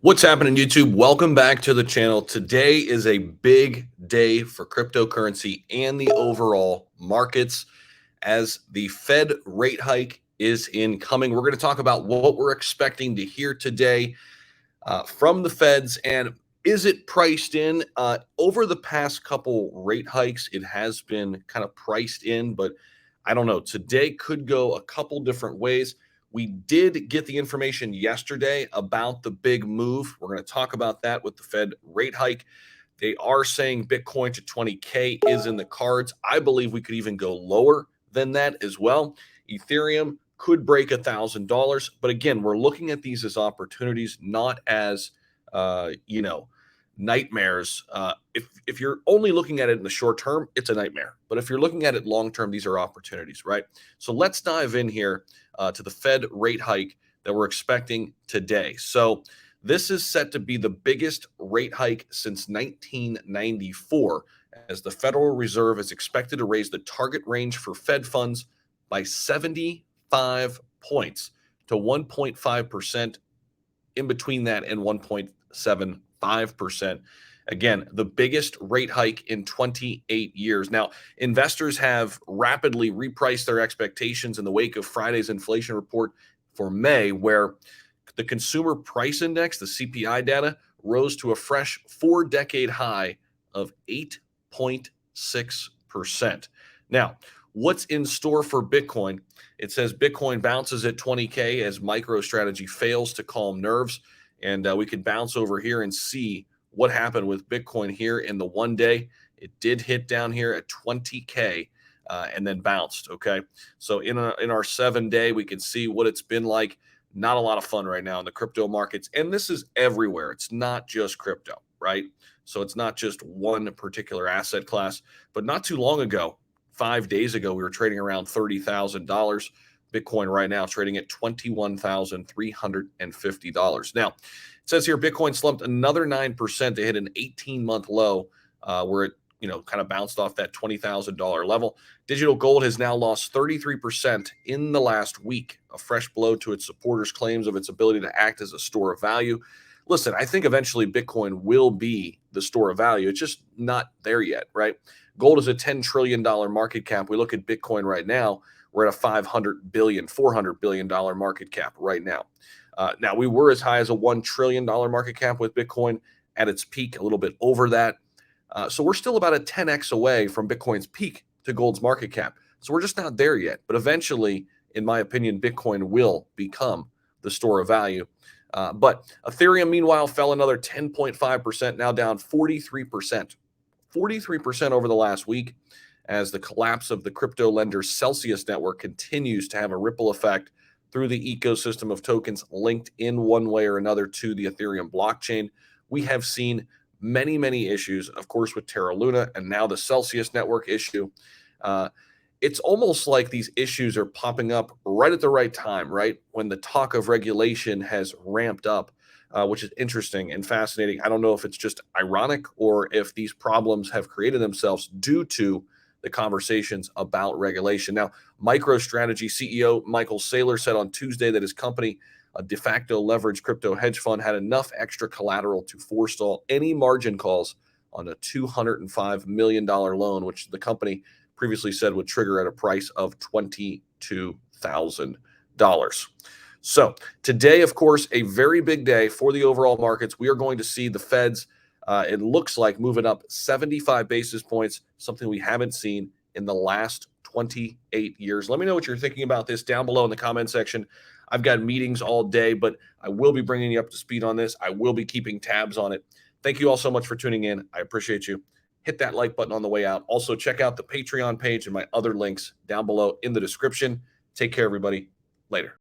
What's happening, YouTube? Welcome back to the channel. Today is a big day for cryptocurrency and the overall markets as the Fed rate hike is incoming. We're going to talk about what we're expecting to hear today from the Feds and is it priced in? Over the past couple rate hikes, it has been kind of priced in, but I don't know. Today could go a couple different ways. We did get the information yesterday about the big move. We're going to talk about that with the Fed rate hike. They are saying Bitcoin to 20K is in the cards. I believe we could even go lower than that as well. Ethereum could break $1,000, but again, we're looking at these as opportunities, not as you know nightmares. If you're only looking at it in the short term, it's a nightmare. But if you're looking at it long term, these are opportunities, right? So let's dive in here to the Fed rate hike that we're expecting today. So this is set to be the biggest rate hike since 1994, as the Federal Reserve is expected to raise the target range for Fed funds by 75 points to 1.5%, in between that and 1.75%. Again, the biggest rate hike in 28 years. Now, investors have rapidly repriced their expectations in the wake of Friday's inflation report for May, where the consumer price index, the CPI data, rose to a fresh four-decade high of 8.6%. Now, what's in store for Bitcoin? It says Bitcoin bounces at 20K as MicroStrategy fails to calm nerves. And we could bounce over here and see what happened with Bitcoin here in the 1 day. It did hit down here at 20K and then bounced. Okay. So in our 7 day, we can see what it's been like. Not a lot of fun right now in the crypto markets. And this is everywhere. It's not just crypto, right? So it's not just one particular asset class. But not too long ago, 5 days ago, we were trading around $30,000. Bitcoin right now trading at $21,350. Now, it says here Bitcoin slumped another 9% to hit an 18-month low, where it kind of bounced off that $20,000 level. Digital gold has now lost 33% in the last week, a fresh blow to its supporters' claims of its ability to act as a store of value. Listen, I think eventually Bitcoin will be the store of value. It's just not there yet, right? Gold is a $10 trillion market cap. We look at Bitcoin right now, we're at a $400 billion market cap right now. Now, we were as high as a $1 trillion market cap with Bitcoin at its peak, a little bit over that. So we're still about a 10x away from Bitcoin's peak to gold's market cap. So we're just not there yet. But eventually, in my opinion, Bitcoin will become the store of value. But Ethereum, meanwhile, fell another 10.5%, now down 43%. 43% over the last week, as the collapse of the crypto lender Celsius network continues to have a ripple effect through the ecosystem of tokens linked in one way or another to the Ethereum blockchain. We have seen many issues, of course, with Terra Luna and now the Celsius network issue. It's almost like these issues are popping up right at the right time, right? When the talk of regulation has ramped up, which is interesting and fascinating. I don't know if it's just ironic or if these problems have created themselves due to the conversations about regulation. Now, MicroStrategy CEO Michael Saylor said on Tuesday that his company, a de facto leveraged crypto hedge fund, had enough extra collateral to forestall any margin calls on a $205 million loan, which the company previously said would trigger at a price of $22,000. So today, of course, a very big day for the overall markets. We are going to see the Feds, it looks like, moving up 75 basis points, something we haven't seen in the last 28 years. Let me know what you're thinking about this down below in the comment section. I've got meetings all day, but I will be bringing you up to speed on this. I will be keeping tabs on it. Thank you all so much for tuning in. I appreciate you. Hit that like button on the way out. Also, check out the Patreon page and my other links down below in the description. Take care, everybody. Later.